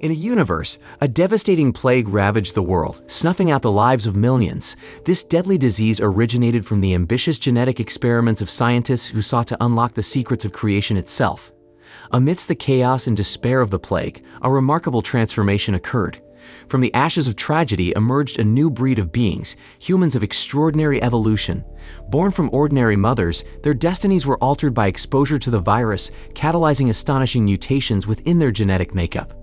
In a universe, a devastating plague ravaged the world, snuffing out the lives of millions. This deadly disease originated from the ambitious genetic experiments of scientists who sought to unlock the secrets of creation itself. Amidst the chaos and despair of the plague, a remarkable transformation occurred. From the ashes of tragedy emerged a new breed of beings, humans of extraordinary evolution. Born from ordinary mothers, their destinies were altered by exposure to the virus, catalyzing astonishing mutations within their genetic makeup.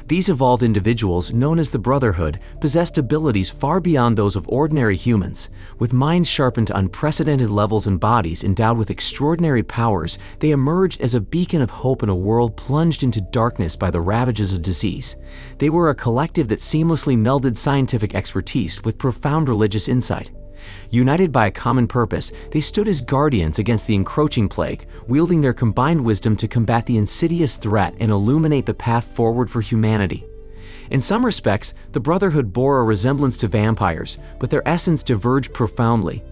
These evolved individuals, known as the Brotherhood, possessed abilities far beyond those of ordinary humans. With minds sharpened to unprecedented levels and bodies endowed with extraordinary powers, they emerged as a beacon of hope in a world plunged into darkness by the ravages of disease. They were a collective that seamlessly melded scientific expertise with profound religious insight. United by a common purpose, they stood as guardians against the encroaching plague, wielding their combined wisdom to combat the insidious threat and illuminate the path forward for humanity. In some respects, the Brotherhood bore a resemblance to vampires, but their essence diverged profoundly.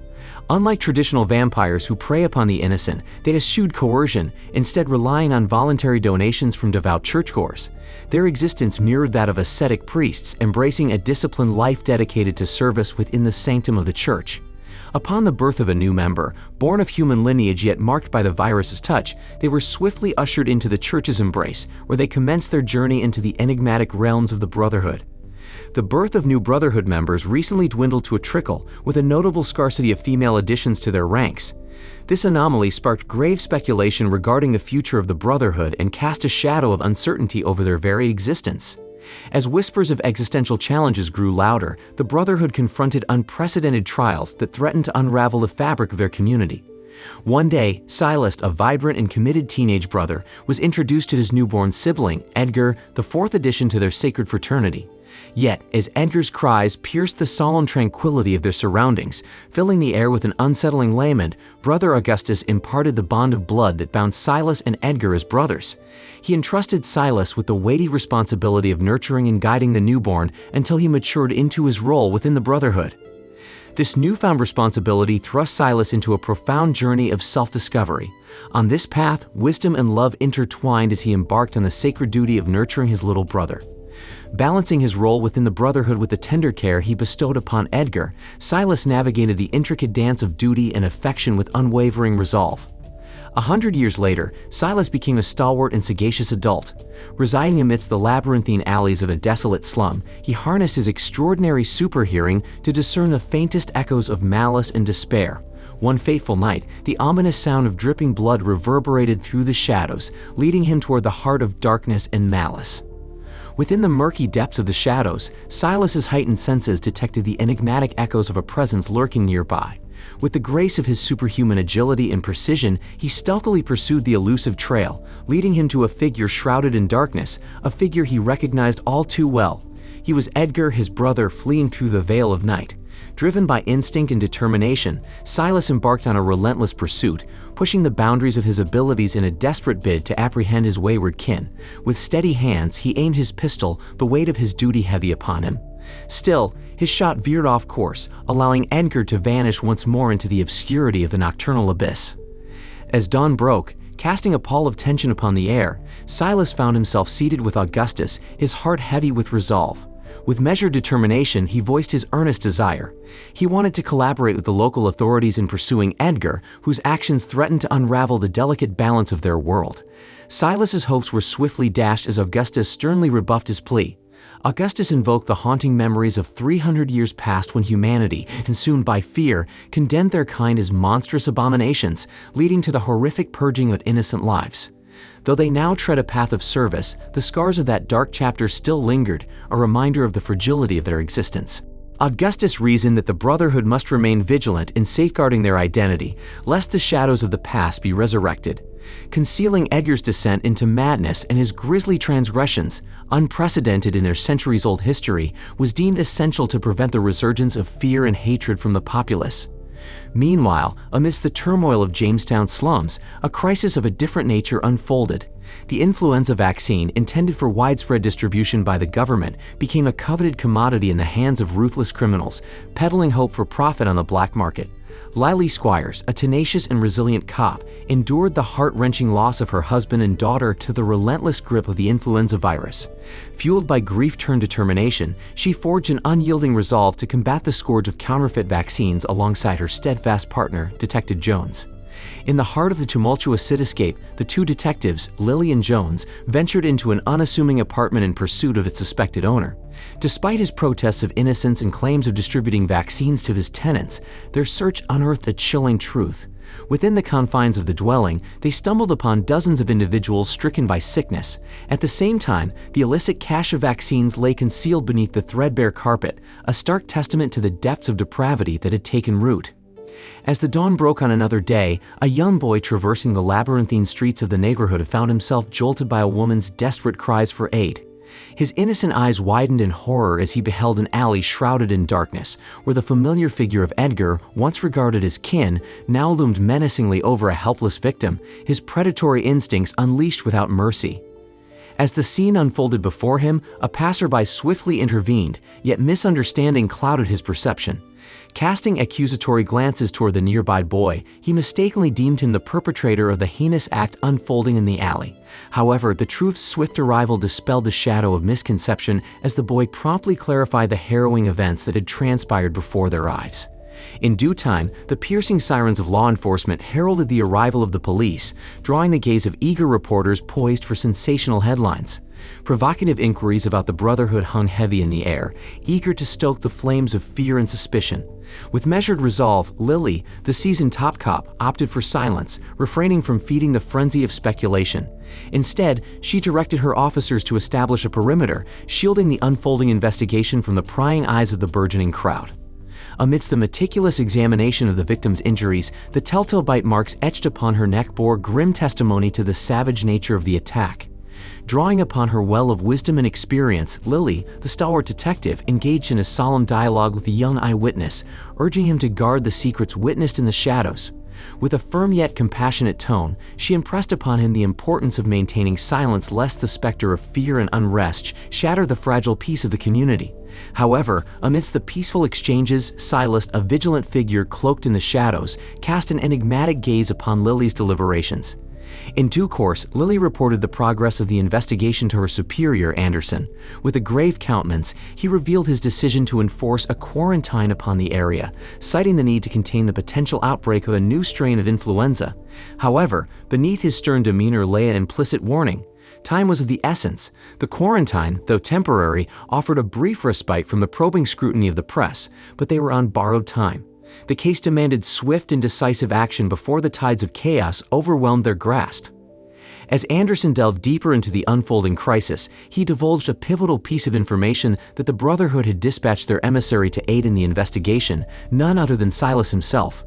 Unlike traditional vampires who prey upon the innocent, they eschewed coercion, instead relying on voluntary donations from devout churchgoers. Their existence mirrored that of ascetic priests, embracing a disciplined life dedicated to service within the sanctum of the church. Upon the birth of a new member, born of human lineage yet marked by the virus's touch, they were swiftly ushered into the church's embrace, where they commenced their journey into the enigmatic realms of the Brotherhood. The birth of new Brotherhood members recently dwindled to a trickle, with a notable scarcity of female additions to their ranks. This anomaly sparked grave speculation regarding the future of the Brotherhood and cast a shadow of uncertainty over their very existence. As whispers of existential challenges grew louder, the Brotherhood confronted unprecedented trials that threatened to unravel the fabric of their community. One day, Silas, a vibrant and committed teenage brother, was introduced to his newborn sibling, Edgar, the fourth addition to their sacred fraternity. Yet, as Edgar's cries pierced the solemn tranquility of their surroundings, filling the air with an unsettling lament, Brother Augustus imparted the bond of blood that bound Silas and Edgar as brothers. He entrusted Silas with the weighty responsibility of nurturing and guiding the newborn until he matured into his role within the Brotherhood. This newfound responsibility thrust Silas into a profound journey of self-discovery. On this path, wisdom and love intertwined as he embarked on the sacred duty of nurturing his little brother. Balancing his role within the Brotherhood with the tender care he bestowed upon Edgar, Silas navigated the intricate dance of duty and affection with unwavering resolve. 100 years later, Silas became a stalwart and sagacious adult. Residing amidst the labyrinthine alleys of a desolate slum, he harnessed his extraordinary super-hearing to discern the faintest echoes of malice and despair. One fateful night, the ominous sound of dripping blood reverberated through the shadows, leading him toward the heart of darkness and malice. Within the murky depths of the shadows, Silas's heightened senses detected the enigmatic echoes of a presence lurking nearby. With the grace of his superhuman agility and precision, he stealthily pursued the elusive trail, leading him to a figure shrouded in darkness, a figure he recognized all too well. He was Edgar, his brother, fleeing through the veil of night. Driven by instinct and determination, Silas embarked on a relentless pursuit, pushing the boundaries of his abilities in a desperate bid to apprehend his wayward kin. With steady hands, he aimed his pistol, the weight of his duty heavy upon him. Still, his shot veered off course, allowing Edgar to vanish once more into the obscurity of the nocturnal abyss. As dawn broke, casting a pall of tension upon the air, Silas found himself seated with Augustus, his heart heavy with resolve. With measured determination, he voiced his earnest desire. He wanted to collaborate with the local authorities in pursuing Edgar, whose actions threatened to unravel the delicate balance of their world. Silas's hopes were swiftly dashed as Augustus sternly rebuffed his plea. Augustus invoked the haunting memories of 300 years past when humanity, consumed by fear, condemned their kind as monstrous abominations, leading to the horrific purging of innocent lives. Though they now tread a path of service, the scars of that dark chapter still lingered, a reminder of the fragility of their existence. Augustus reasoned that the Brotherhood must remain vigilant in safeguarding their identity, lest the shadows of the past be resurrected. Concealing Edgar's descent into madness and his grisly transgressions, unprecedented in their centuries-old history, was deemed essential to prevent the resurgence of fear and hatred from the populace. Meanwhile, amidst the turmoil of Jamestown slums, a crisis of a different nature unfolded. The influenza vaccine, intended for widespread distribution by the government, became a coveted commodity in the hands of ruthless criminals, peddling hope for profit on the black market. Lily Squires, a tenacious and resilient cop, endured the heart-wrenching loss of her husband and daughter to the relentless grip of the influenza virus. Fueled by grief-turned determination, she forged an unyielding resolve to combat the scourge of counterfeit vaccines alongside her steadfast partner, Detective Jones. In the heart of the tumultuous cityscape, the two detectives, Lily and Jones, ventured into an unassuming apartment in pursuit of its suspected owner. Despite his protests of innocence and claims of distributing vaccines to his tenants, their search unearthed a chilling truth. Within the confines of the dwelling, they stumbled upon dozens of individuals stricken by sickness. At the same time, the illicit cache of vaccines lay concealed beneath the threadbare carpet, a stark testament to the depths of depravity that had taken root. As the dawn broke on another day, a young boy traversing the labyrinthine streets of the neighborhood found himself jolted by a woman's desperate cries for aid. His innocent eyes widened in horror as he beheld an alley shrouded in darkness, where the familiar figure of Edgar, once regarded as kin, now loomed menacingly over a helpless victim, his predatory instincts unleashed without mercy. As the scene unfolded before him, a passerby swiftly intervened, yet misunderstanding clouded his perception. Casting accusatory glances toward the nearby boy, he mistakenly deemed him the perpetrator of the heinous act unfolding in the alley. However, the truth's swift arrival dispelled the shadow of misconception as the boy promptly clarified the harrowing events that had transpired before their eyes. In due time, the piercing sirens of law enforcement heralded the arrival of the police, drawing the gaze of eager reporters poised for sensational headlines. Provocative inquiries about the Brotherhood hung heavy in the air, eager to stoke the flames of fear and suspicion. With measured resolve, Lily, the seasoned top cop, opted for silence, refraining from feeding the frenzy of speculation. Instead, she directed her officers to establish a perimeter, shielding the unfolding investigation from the prying eyes of the burgeoning crowd. Amidst the meticulous examination of the victim's injuries, the telltale bite marks etched upon her neck bore grim testimony to the savage nature of the attack. Drawing upon her well of wisdom and experience, Lily, the stalwart detective, engaged in a solemn dialogue with the young eyewitness, urging him to guard the secrets witnessed in the shadows. With a firm yet compassionate tone, she impressed upon him the importance of maintaining silence lest the specter of fear and unrest shatter the fragile peace of the community. However, amidst the peaceful exchanges, Silas, a vigilant figure cloaked in the shadows, cast an enigmatic gaze upon Lily's deliberations. In due course, Lily reported the progress of the investigation to her superior, Anderson. With a grave countenance, he revealed his decision to enforce a quarantine upon the area, citing the need to contain the potential outbreak of a new strain of influenza. However, beneath his stern demeanor lay an implicit warning. Time was of the essence. The quarantine, though temporary, offered a brief respite from the probing scrutiny of the press, but they were on borrowed time. The case demanded swift and decisive action before the tides of chaos overwhelmed their grasp. As Anderson delved deeper into the unfolding crisis, he divulged a pivotal piece of information that the Brotherhood had dispatched their emissary to aid in the investigation, none other than Silas himself.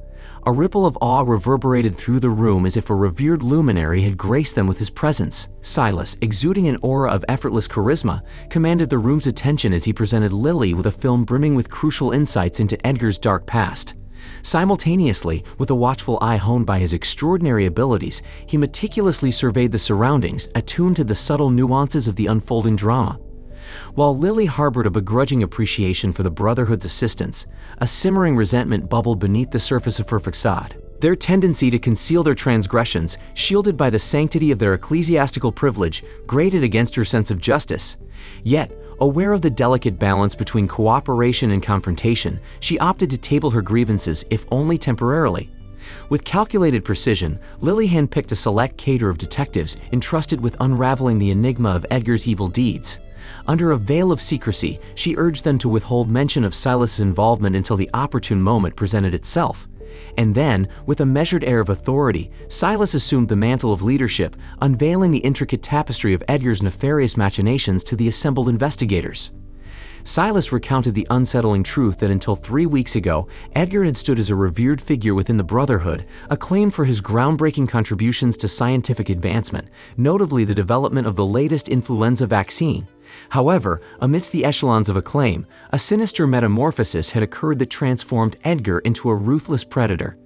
A ripple of awe reverberated through the room as if a revered luminary had graced them with his presence. Silas, exuding an aura of effortless charisma, commanded the room's attention as he presented Lily with a film brimming with crucial insights into Edgar's dark past. Simultaneously, with a watchful eye honed by his extraordinary abilities, he meticulously surveyed the surroundings, attuned to the subtle nuances of the unfolding drama. While Lily harbored a begrudging appreciation for the Brotherhood's assistance, a simmering resentment bubbled beneath the surface of her facade. Their tendency to conceal their transgressions, shielded by the sanctity of their ecclesiastical privilege, grated against her sense of justice. Yet, aware of the delicate balance between cooperation and confrontation, she opted to table her grievances, if only temporarily. With calculated precision, Lily handpicked a select cadre of detectives entrusted with unraveling the enigma of Edgar's evil deeds. Under a veil of secrecy, she urged them to withhold mention of Silas's involvement until the opportune moment presented itself. And then, with a measured air of authority, Silas assumed the mantle of leadership, unveiling the intricate tapestry of Edgar's nefarious machinations to the assembled investigators. Silas recounted the unsettling truth that until 3 weeks ago, Edgar had stood as a revered figure within the Brotherhood, acclaimed for his groundbreaking contributions to scientific advancement, notably the development of the latest influenza vaccine. However, amidst the echelons of acclaim, a sinister metamorphosis had occurred that transformed Edgar into a ruthless predator.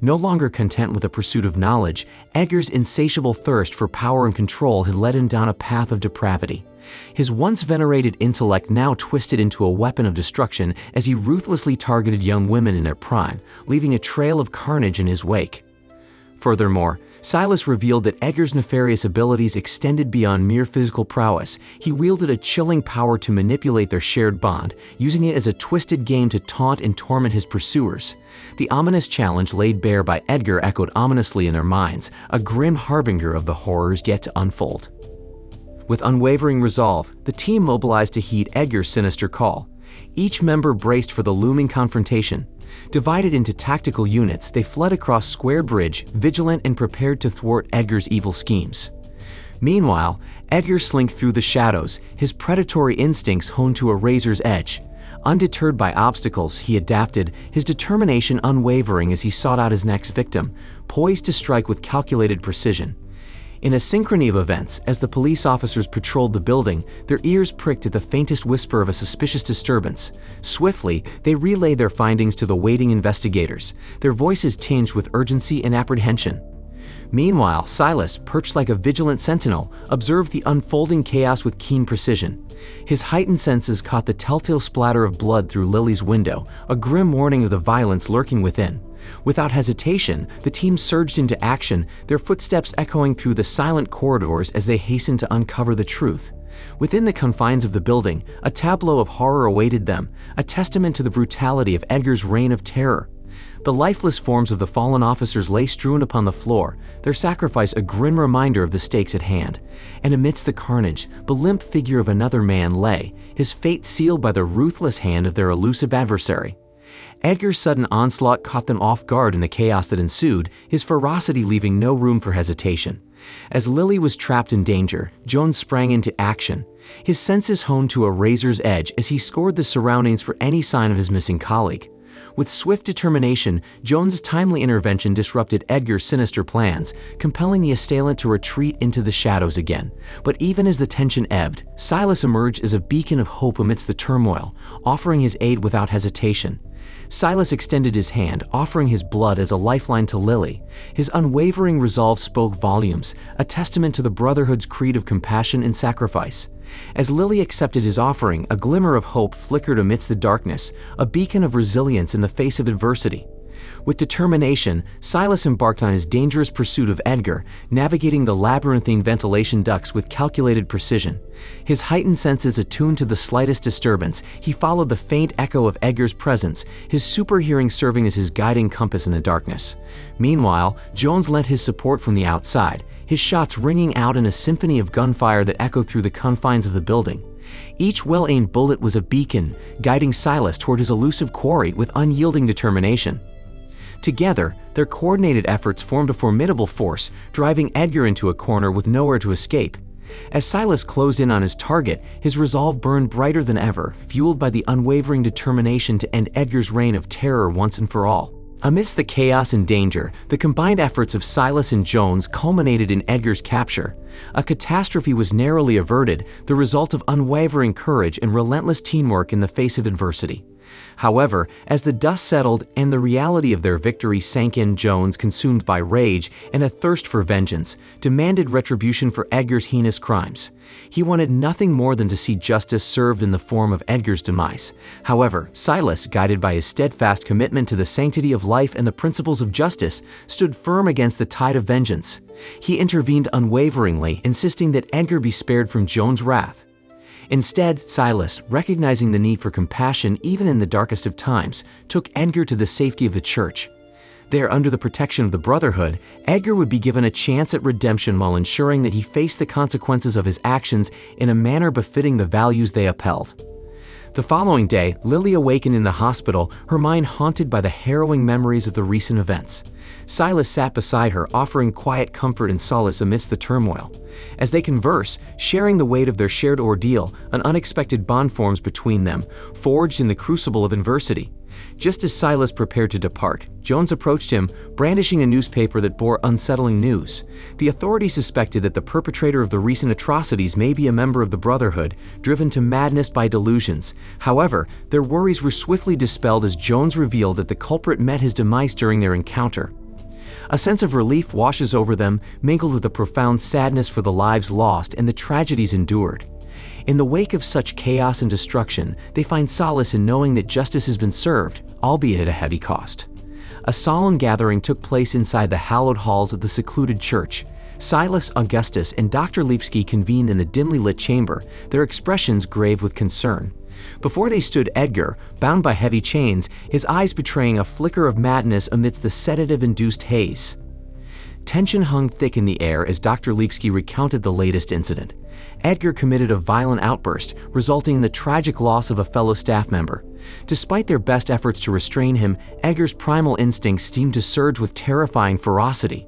No longer content with the pursuit of knowledge, Edgar's insatiable thirst for power and control had led him down a path of depravity. His once venerated intellect now twisted into a weapon of destruction as he ruthlessly targeted young women in their prime, leaving a trail of carnage in his wake. Furthermore, Silas revealed that Edgar's nefarious abilities extended beyond mere physical prowess. He wielded a chilling power to manipulate their shared bond, using it as a twisted game to taunt and torment his pursuers. The ominous challenge laid bare by Edgar echoed ominously in their minds, a grim harbinger of the horrors yet to unfold. With unwavering resolve, the team mobilized to heed Edgar's sinister call. Each member braced for the looming confrontation. Divided into tactical units, they fled across Square Bridge, vigilant and prepared to thwart Edgar's evil schemes. Meanwhile, Edgar slinked through the shadows, his predatory instincts honed to a razor's edge. Undeterred by obstacles, he adapted, his determination unwavering as he sought out his next victim, poised to strike with calculated precision. In a synchrony of events, as the police officers patrolled the building, their ears pricked at the faintest whisper of a suspicious disturbance. Swiftly, they relayed their findings to the waiting investigators, their voices tinged with urgency and apprehension. Meanwhile, Silas, perched like a vigilant sentinel, observed the unfolding chaos with keen precision. His heightened senses caught the telltale splatter of blood through Lily's window, a grim warning of the violence lurking within. Without hesitation, the team surged into action, their footsteps echoing through the silent corridors as they hastened to uncover the truth. Within the confines of the building, a tableau of horror awaited them, a testament to the brutality of Edgar's reign of terror. The lifeless forms of the fallen officers lay strewn upon the floor, their sacrifice a grim reminder of the stakes at hand. And amidst the carnage, the limp figure of another man lay, his fate sealed by the ruthless hand of their elusive adversary. Edgar's sudden onslaught caught them off guard in the chaos that ensued, his ferocity leaving no room for hesitation. As Lily was trapped in danger, Jones sprang into action, his senses honed to a razor's edge as he scoured the surroundings for any sign of his missing colleague. With swift determination, Jones's timely intervention disrupted Edgar's sinister plans, compelling the assailant to retreat into the shadows again. But even as the tension ebbed, Silas emerged as a beacon of hope amidst the turmoil, offering his aid without hesitation. Silas extended his hand, offering his blood as a lifeline to Lily. His unwavering resolve spoke volumes, a testament to the Brotherhood's creed of compassion and sacrifice. As Lily accepted his offering, a glimmer of hope flickered amidst the darkness, a beacon of resilience in the face of adversity. With determination, Silas embarked on his dangerous pursuit of Edgar, navigating the labyrinthine ventilation ducts with calculated precision. His heightened senses attuned to the slightest disturbance, he followed the faint echo of Edgar's presence, his super hearing serving as his guiding compass in the darkness. Meanwhile, Jones lent his support from the outside, his shots ringing out in a symphony of gunfire that echoed through the confines of the building. Each well-aimed bullet was a beacon, guiding Silas toward his elusive quarry with unyielding determination. Together, their coordinated efforts formed a formidable force, driving Edgar into a corner with nowhere to escape. As Silas closed in on his target, his resolve burned brighter than ever, fueled by the unwavering determination to end Edgar's reign of terror once and for all. Amidst the chaos and danger, the combined efforts of Silas and Jones culminated in Edgar's capture. A catastrophe was narrowly averted, the result of unwavering courage and relentless teamwork in the face of adversity. However, as the dust settled and the reality of their victory sank in, Jones, consumed by rage and a thirst for vengeance, demanded retribution for Edgar's heinous crimes. He wanted nothing more than to see justice served in the form of Edgar's demise. However, Silas, guided by his steadfast commitment to the sanctity of life and the principles of justice, stood firm against the tide of vengeance. He intervened unwaveringly, insisting that Edgar be spared from Jones' wrath. Instead, Silas, recognizing the need for compassion even in the darkest of times, took Edgar to the safety of the church. There, under the protection of the Brotherhood, Edgar would be given a chance at redemption while ensuring that he faced the consequences of his actions in a manner befitting the values they upheld. The following day, Lily awakened in the hospital, her mind haunted by the harrowing memories of the recent events. Silas sat beside her, offering quiet comfort and solace amidst the turmoil. As they converse, sharing the weight of their shared ordeal, an unexpected bond forms between them, forged in the crucible of adversity. Just as Silas prepared to depart, Jones approached him, brandishing a newspaper that bore unsettling news. The authorities suspected that the perpetrator of the recent atrocities may be a member of the Brotherhood, driven to madness by delusions. However, their worries were swiftly dispelled as Jones revealed that the culprit met his demise during their encounter. A sense of relief washes over them, mingled with a profound sadness for the lives lost and the tragedies endured. In the wake of such chaos and destruction, they find solace in knowing that justice has been served, albeit at a heavy cost. A solemn gathering took place inside the hallowed halls of the secluded church. Silas, Augustus, and Dr. Lipsky convened in the dimly lit chamber, their expressions grave with concern. Before they stood Edgar, bound by heavy chains, his eyes betraying a flicker of madness amidst the sedative-induced haze. Tension hung thick in the air as Dr. Lipsky recounted the latest incident. Edgar committed a violent outburst, resulting in the tragic loss of a fellow staff member. Despite their best efforts to restrain him, Edgar's primal instincts seemed to surge with terrifying ferocity.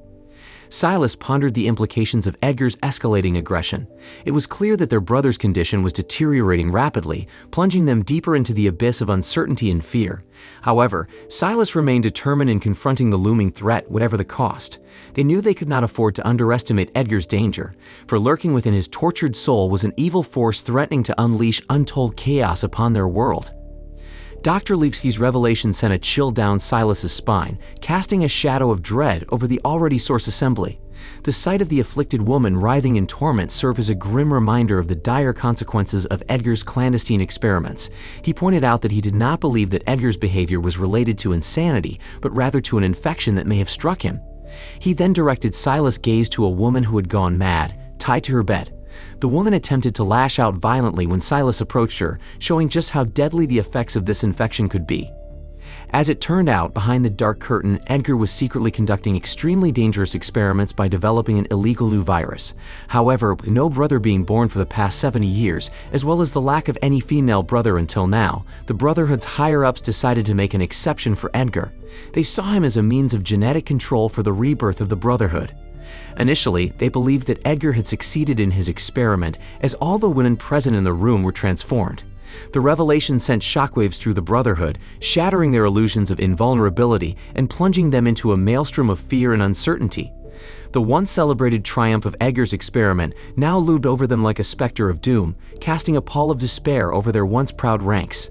Silas pondered the implications of Edgar's escalating aggression. It was clear that their brother's condition was deteriorating rapidly, plunging them deeper into the abyss of uncertainty and fear. However, Silas remained determined in confronting the looming threat, whatever the cost. They knew they could not afford to underestimate Edgar's danger, for lurking within his tortured soul was an evil force threatening to unleash untold chaos upon their world. Dr. Lipsky's revelation sent a chill down Silas's spine, casting a shadow of dread over the already source assembly. The sight of the afflicted woman writhing in torment served as a grim reminder of the dire consequences of Edgar's clandestine experiments. He pointed out that he did not believe that Edgar's behavior was related to insanity, but rather to an infection that may have struck him. He then directed Silas' gaze to a woman who had gone mad, tied to her bed. The woman attempted to lash out violently when Silas approached her, showing just how deadly the effects of this infection could be. As it turned out, behind the dark curtain, Edgar was secretly conducting extremely dangerous experiments by developing an illegal new virus. However, with no brother being born for the past 70 years, as well as the lack of any female brother until now, the Brotherhood's higher-ups decided to make an exception for Edgar. They saw him as a means of genetic control for the rebirth of the Brotherhood. Initially, they believed that Edgar had succeeded in his experiment, as all the women present in the room were transformed. The revelation sent shockwaves through the Brotherhood, shattering their illusions of invulnerability and plunging them into a maelstrom of fear and uncertainty. The once celebrated triumph of Edgar's experiment now loomed over them like a specter of doom, casting a pall of despair over their once proud ranks.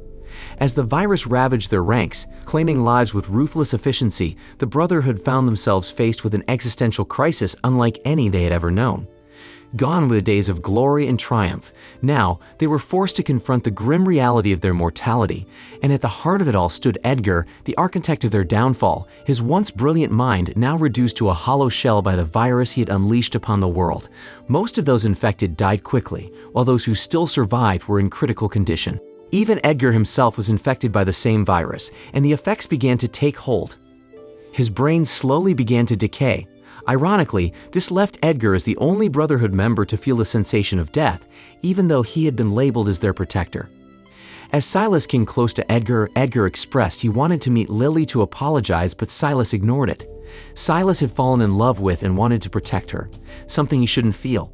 As the virus ravaged their ranks, claiming lives with ruthless efficiency, the Brotherhood found themselves faced with an existential crisis unlike any they had ever known. Gone were the days of glory and triumph. Now, they were forced to confront the grim reality of their mortality, and at the heart of it all stood Edgar, the architect of their downfall, his once brilliant mind now reduced to a hollow shell by the virus he had unleashed upon the world. Most of those infected died quickly, while those who still survived were in critical condition. Even Edgar himself was infected by the same virus, and the effects began to take hold. His brain slowly began to decay. Ironically, this left Edgar as the only Brotherhood member to feel the sensation of death, even though he had been labeled as their protector. As Silas came close to Edgar, Edgar expressed he wanted to meet Lily to apologize, but Silas ignored it. Silas had fallen in love with and wanted to protect her, something he shouldn't feel.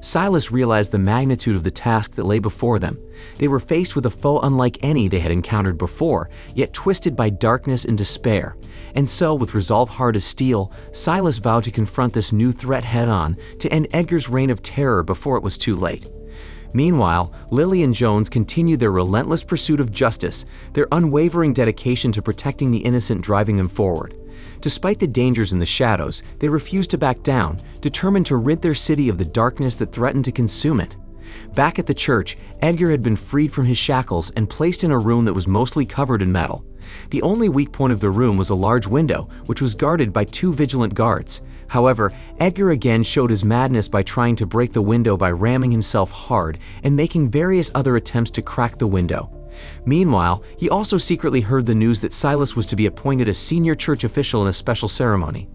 Silas realized the magnitude of the task that lay before them. They were faced with a foe unlike any they had encountered before, yet twisted by darkness and despair. And so, with resolve hard as steel, Silas vowed to confront this new threat head-on, to end Edgar's reign of terror before it was too late. Meanwhile, Lily and Jones continued their relentless pursuit of justice, their unwavering dedication to protecting the innocent driving them forward. Despite the dangers in the shadows, they refused to back down, determined to rid their city of the darkness that threatened to consume it. Back at the church, Edgar had been freed from his shackles and placed in a room that was mostly covered in metal. The only weak point of the room was a large window, which was guarded by 2 vigilant guards. However, Edgar again showed his madness by trying to break the window by ramming himself hard and making various other attempts to crack the window. Meanwhile, he also secretly heard the news that Silas was to be appointed a senior church official in a special ceremony.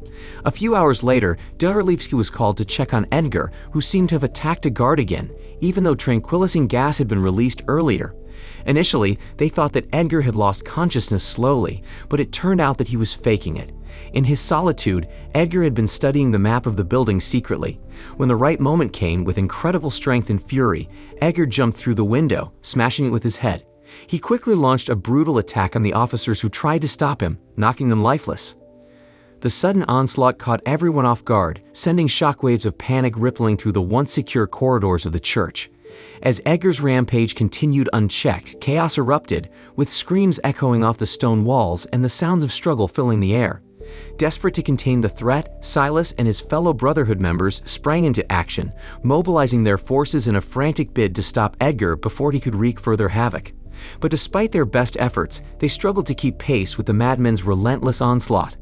A few hours later, Dr. Lipsky was called to check on Edgar, who seemed to have attacked a guard again, even though tranquilizing gas had been released earlier. Initially, they thought that Edgar had lost consciousness slowly, but it turned out that he was faking it. In his solitude, Edgar had been studying the map of the building secretly. When the right moment came, with incredible strength and fury, Edgar jumped through the window, smashing it with his head. He quickly launched a brutal attack on the officers who tried to stop him, knocking them lifeless. The sudden onslaught caught everyone off guard, sending shockwaves of panic rippling through the once secure corridors of the church. As Edgar's rampage continued unchecked, chaos erupted, with screams echoing off the stone walls and the sounds of struggle filling the air. Desperate to contain the threat, Silas and his fellow Brotherhood members sprang into action, mobilizing their forces in a frantic bid to stop Edgar before he could wreak further havoc. But despite their best efforts, they struggled to keep pace with the madmen's relentless onslaught.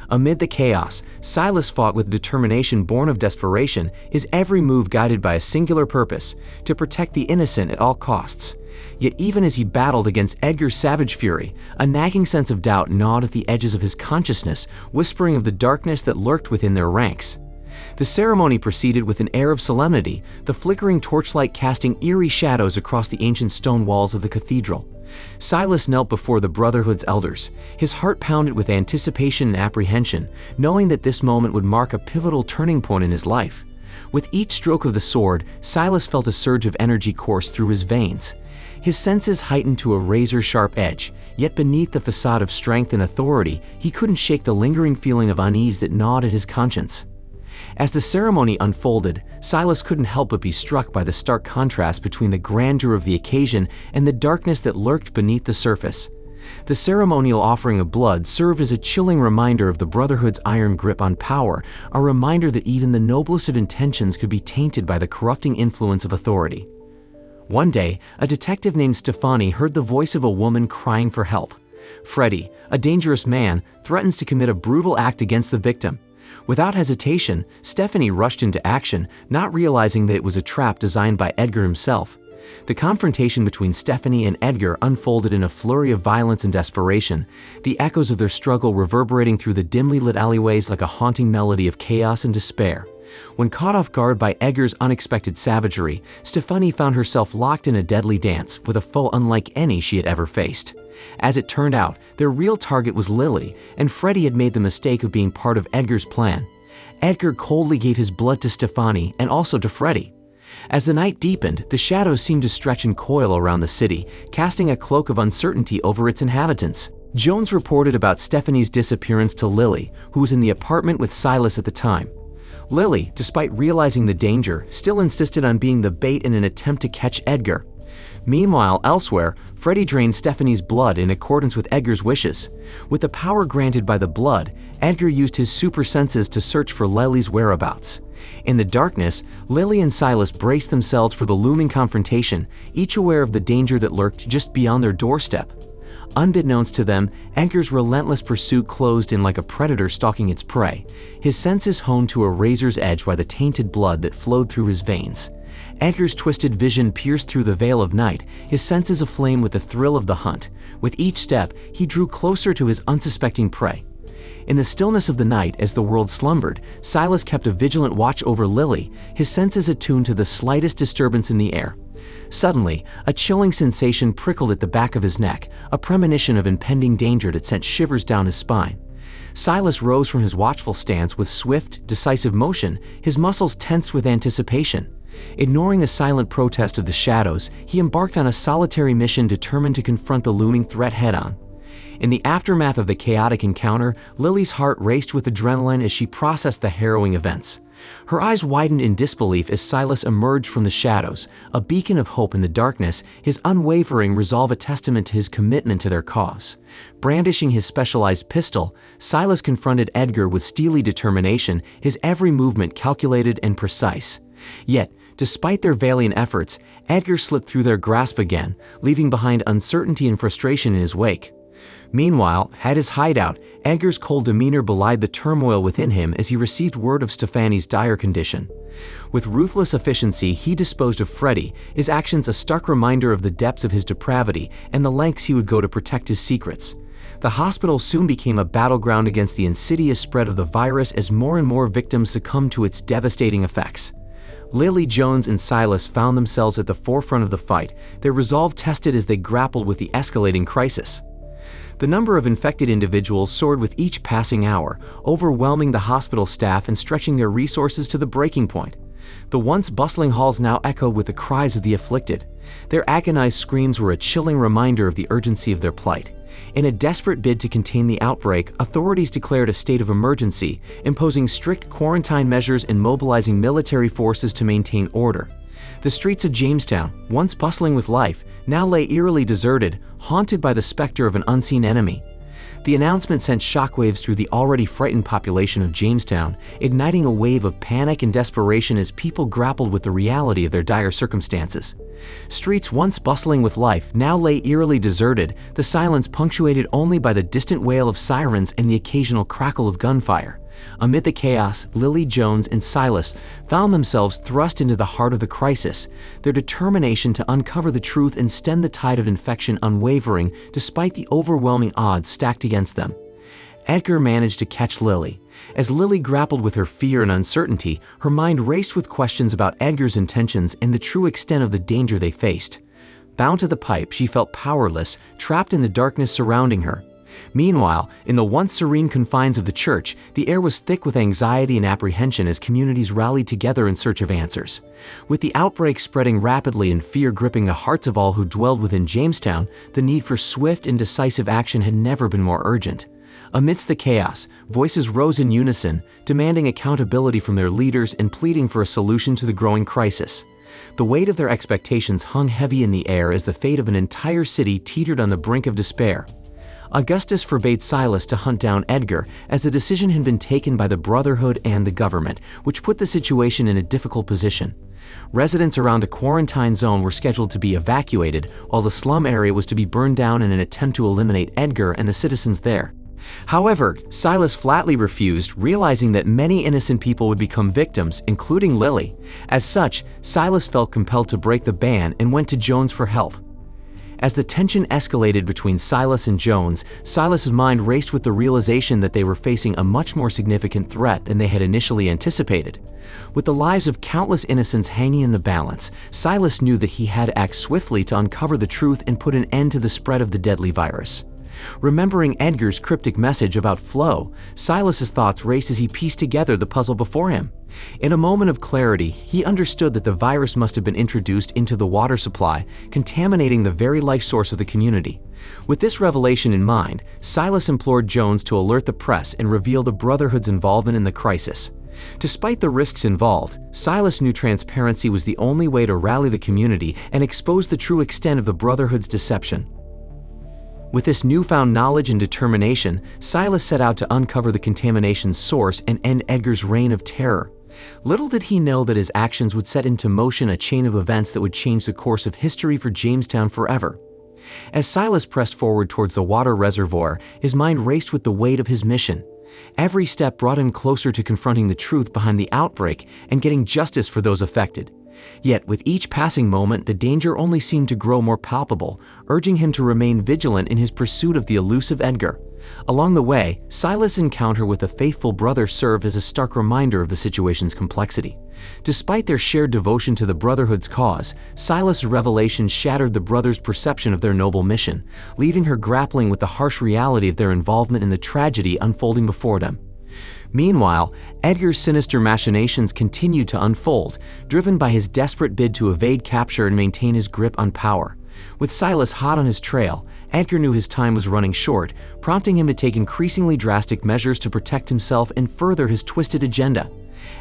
Amid the chaos, Silas fought with determination born of desperation, his every move guided by a singular purpose: to protect the innocent at all costs. Yet even as he battled against Edgar's savage fury, a nagging sense of doubt gnawed at the edges of his consciousness, whispering of the darkness that lurked within their ranks. The ceremony proceeded with an air of solemnity, the flickering torchlight casting eerie shadows across the ancient stone walls of the cathedral. Silas knelt before the Brotherhood's elders, his heart pounded with anticipation and apprehension, knowing that this moment would mark a pivotal turning point in his life. With each stroke of the sword, Silas felt a surge of energy course through his veins. His senses heightened to a razor-sharp edge, yet beneath the facade of strength and authority, he couldn't shake the lingering feeling of unease that gnawed at his conscience. As the ceremony unfolded, Silas couldn't help but be struck by the stark contrast between the grandeur of the occasion and the darkness that lurked beneath the surface. The ceremonial offering of blood served as a chilling reminder of the Brotherhood's iron grip on power, a reminder that even the noblest of intentions could be tainted by the corrupting influence of authority. One day, a detective named Stefani heard the voice of a woman crying for help. Freddie, a dangerous man, threatens to commit a brutal act against the victim. Without hesitation, Stephanie rushed into action, not realizing that it was a trap designed by Edgar himself. The confrontation between Stephanie and Edgar unfolded in a flurry of violence and desperation, the echoes of their struggle reverberating through the dimly lit alleyways like a haunting melody of chaos and despair. When caught off guard by Edgar's unexpected savagery, Stephanie found herself locked in a deadly dance with a foe unlike any she had ever faced. As it turned out, their real target was Lily, and Freddie had made the mistake of being part of Edgar's plan. Edgar coldly gave his blood to Stephanie and also to Freddie. As the night deepened, the shadows seemed to stretch and coil around the city, casting a cloak of uncertainty over its inhabitants. Jones reported about Stephanie's disappearance to Lily, who was in the apartment with Silas at the time. Lily, despite realizing the danger, still insisted on being the bait in an attempt to catch Edgar. Meanwhile, elsewhere, Freddie drained Stephanie's blood in accordance with Edgar's wishes. With the power granted by the blood, Edgar used his super senses to search for Lily's whereabouts. In the darkness, Lily and Silas braced themselves for the looming confrontation, each aware of the danger that lurked just beyond their doorstep. Unbeknownst to them, Edgar's relentless pursuit closed in like a predator stalking its prey, his senses honed to a razor's edge by the tainted blood that flowed through his veins. Edgar's twisted vision pierced through the veil of night, his senses aflame with the thrill of the hunt. With each step, he drew closer to his unsuspecting prey. In the stillness of the night, as the world slumbered, Silas kept a vigilant watch over Lily, his senses attuned to the slightest disturbance in the air. Suddenly, a chilling sensation prickled at the back of his neck, a premonition of impending danger that sent shivers down his spine. Silas rose from his watchful stance with swift, decisive motion, his muscles tensed with anticipation. Ignoring the silent protest of the shadows, he embarked on a solitary mission determined to confront the looming threat head-on. In the aftermath of the chaotic encounter, Lily's heart raced with adrenaline as she processed the harrowing events. Her eyes widened in disbelief as Silas emerged from the shadows, a beacon of hope in the darkness, his unwavering resolve a testament to his commitment to their cause. Brandishing his specialized pistol, Silas confronted Edgar with steely determination, his every movement calculated and precise. Yet, despite their valiant efforts, Edgar slipped through their grasp again, leaving behind uncertainty and frustration in his wake. Meanwhile, at his hideout, Edgar's cold demeanor belied the turmoil within him as he received word of Stephanie's dire condition. With ruthless efficiency, he disposed of Freddie, his actions a stark reminder of the depths of his depravity and the lengths he would go to protect his secrets. The hospital soon became a battleground against the insidious spread of the virus as more and more victims succumbed to its devastating effects. Lily, Jones, and Silas found themselves at the forefront of the fight, their resolve tested as they grappled with the escalating crisis. The number of infected individuals soared with each passing hour, overwhelming the hospital staff and stretching their resources to the breaking point. The once bustling halls now echoed with the cries of the afflicted. Their agonized screams were a chilling reminder of the urgency of their plight. In a desperate bid to contain the outbreak, authorities declared a state of emergency, imposing strict quarantine measures and mobilizing military forces to maintain order. The streets of Jamestown, once bustling with life, now lay eerily deserted, haunted by the specter of an unseen enemy. The announcement sent shockwaves through the already frightened population of Jamestown, igniting a wave of panic and desperation as people grappled with the reality of their dire circumstances. Streets once bustling with life now lay eerily deserted, the silence punctuated only by the distant wail of sirens and the occasional crackle of gunfire. Amid the chaos, Lily, Jones, and Silas found themselves thrust into the heart of the crisis, their determination to uncover the truth and stem the tide of infection unwavering despite the overwhelming odds stacked against them. Edgar managed to catch Lily. As Lily grappled with her fear and uncertainty, her mind raced with questions about Edgar's intentions and the true extent of the danger they faced. Bound to the pipe, she felt powerless, trapped in the darkness surrounding her. Meanwhile, in the once serene confines of the church, the air was thick with anxiety and apprehension as communities rallied together in search of answers. With the outbreak spreading rapidly and fear gripping the hearts of all who dwelled within Jamestown, the need for swift and decisive action had never been more urgent. Amidst the chaos, voices rose in unison, demanding accountability from their leaders and pleading for a solution to the growing crisis. The weight of their expectations hung heavy in the air as the fate of an entire city teetered on the brink of despair. Augustus forbade Silas to hunt down Edgar, as the decision had been taken by the Brotherhood and the government, which put the situation in a difficult position. Residents around a quarantine zone were scheduled to be evacuated, while the slum area was to be burned down in an attempt to eliminate Edgar and the citizens there. However, Silas flatly refused, realizing that many innocent people would become victims, including Lily. As such, Silas felt compelled to break the ban and went to Jones for help. As the tension escalated between Silas and Jones, Silas's mind raced with the realization that they were facing a much more significant threat than they had initially anticipated. With the lives of countless innocents hanging in the balance, Silas knew that he had to act swiftly to uncover the truth and put an end to the spread of the deadly virus. Remembering Edgar's cryptic message about flow, Silas's thoughts raced as he pieced together the puzzle before him. In a moment of clarity, he understood that the virus must have been introduced into the water supply, contaminating the very life source of the community. With this revelation in mind, Silas implored Jones to alert the press and reveal the Brotherhood's involvement in the crisis. Despite the risks involved, Silas knew transparency was the only way to rally the community and expose the true extent of the Brotherhood's deception. With this newfound knowledge and determination, Silas set out to uncover the contamination's source and end Edgar's reign of terror. Little did he know that his actions would set into motion a chain of events that would change the course of history for Jamestown forever. As Silas pressed forward towards the water reservoir, his mind raced with the weight of his mission. Every step brought him closer to confronting the truth behind the outbreak and getting justice for those affected. Yet, with each passing moment, the danger only seemed to grow more palpable, urging him to remain vigilant in his pursuit of the elusive Edgar. Along the way, Silas' encounter with a faithful brother served as a stark reminder of the situation's complexity. Despite their shared devotion to the Brotherhood's cause, Silas' revelation shattered the brothers' perception of their noble mission, leaving her grappling with the harsh reality of their involvement in the tragedy unfolding before them. Meanwhile, Edgar's sinister machinations continued to unfold, driven by his desperate bid to evade capture and maintain his grip on power. With Silas hot on his trail, Edgar knew his time was running short, prompting him to take increasingly drastic measures to protect himself and further his twisted agenda.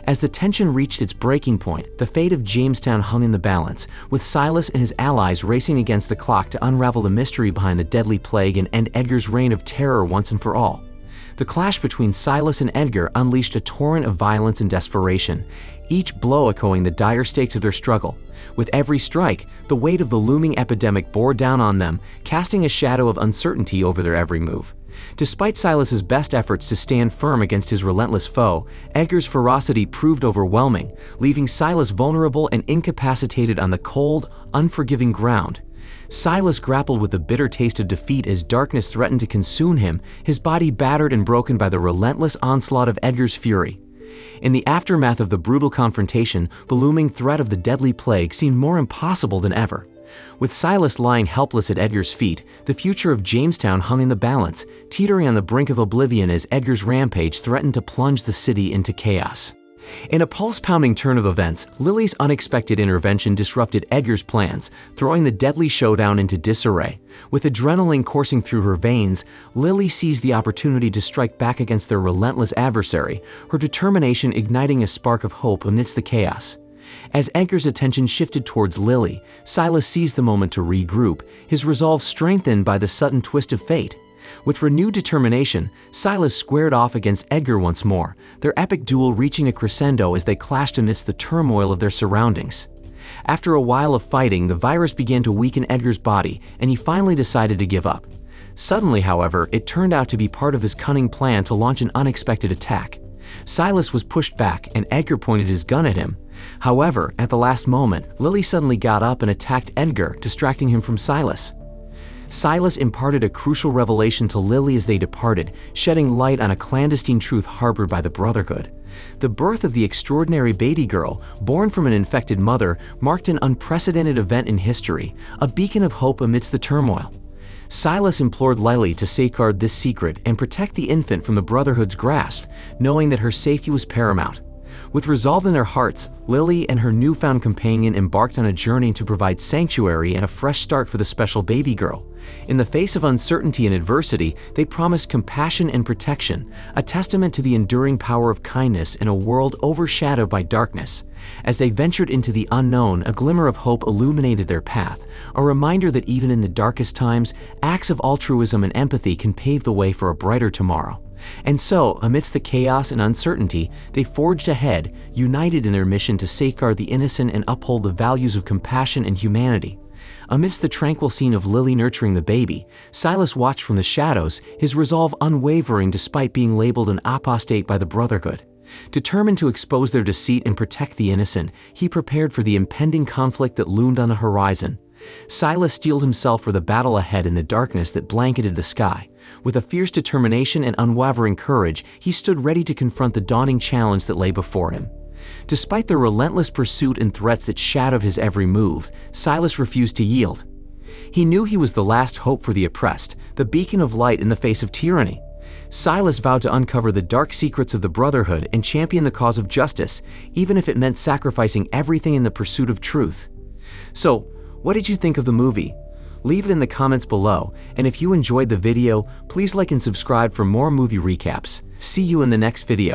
As the tension reached its breaking point, the fate of Jamestown hung in the balance, with Silas and his allies racing against the clock to unravel the mystery behind the deadly plague and end Edgar's reign of terror once and for all. The clash between Silas and Edgar unleashed a torrent of violence and desperation, each blow echoing the dire stakes of their struggle. With every strike, the weight of the looming epidemic bore down on them, casting a shadow of uncertainty over their every move. Despite Silas's best efforts to stand firm against his relentless foe, Edgar's ferocity proved overwhelming, leaving Silas vulnerable and incapacitated on the cold, unforgiving ground. Silas grappled with the bitter taste of defeat as darkness threatened to consume him, his body battered and broken by the relentless onslaught of Edgar's fury. In the aftermath of the brutal confrontation, the looming threat of the deadly plague seemed more impossible than ever. With Silas lying helpless at Edgar's feet, the future of Jamestown hung in the balance, teetering on the brink of oblivion as Edgar's rampage threatened to plunge the city into chaos. In a pulse-pounding turn of events, Lily's unexpected intervention disrupted Edgar's plans, throwing the deadly showdown into disarray. With adrenaline coursing through her veins, Lily seized the opportunity to strike back against their relentless adversary, her determination igniting a spark of hope amidst the chaos. As Edgar's attention shifted towards Lily, Silas seized the moment to regroup, his resolve strengthened by the sudden twist of fate. With renewed determination, Silas squared off against Edgar once more, their epic duel reaching a crescendo as they clashed amidst the turmoil of their surroundings. After a while of fighting, the virus began to weaken Edgar's body, and he finally decided to give up. Suddenly, however, it turned out to be part of his cunning plan to launch an unexpected attack. Silas was pushed back, and Edgar pointed his gun at him. However, at the last moment, Lily suddenly got up and attacked Edgar, distracting him from Silas. Silas imparted a crucial revelation to Lily as they departed, shedding light on a clandestine truth harbored by the Brotherhood. The birth of the extraordinary baby girl, born from an infected mother, marked an unprecedented event in history, a beacon of hope amidst the turmoil. Silas implored Lily to safeguard this secret and protect the infant from the Brotherhood's grasp, knowing that her safety was paramount. With resolve in their hearts, Lily and her newfound companion embarked on a journey to provide sanctuary and a fresh start for the special baby girl. In the face of uncertainty and adversity, they promised compassion and protection, a testament to the enduring power of kindness in a world overshadowed by darkness. As they ventured into the unknown, a glimmer of hope illuminated their path, a reminder that even in the darkest times, acts of altruism and empathy can pave the way for a brighter tomorrow. And so, amidst the chaos and uncertainty, they forged ahead, united in their mission to safeguard the innocent and uphold the values of compassion and humanity. Amidst the tranquil scene of Lily nurturing the baby, Silas watched from the shadows, his resolve unwavering despite being labeled an apostate by the Brotherhood. Determined to expose their deceit and protect the innocent, he prepared for the impending conflict that loomed on the horizon. Silas steeled himself for the battle ahead in the darkness that blanketed the sky. With a fierce determination and unwavering courage, he stood ready to confront the daunting challenge that lay before him. Despite the relentless pursuit and threats that shadowed his every move, Silas refused to yield. He knew he was the last hope for the oppressed, the beacon of light in the face of tyranny. Silas vowed to uncover the dark secrets of the Brotherhood and champion the cause of justice, even if it meant sacrificing everything in the pursuit of truth. So, what did you think of the movie? Leave it in the comments below, and if you enjoyed the video, please like and subscribe for more movie recaps. See you in the next video.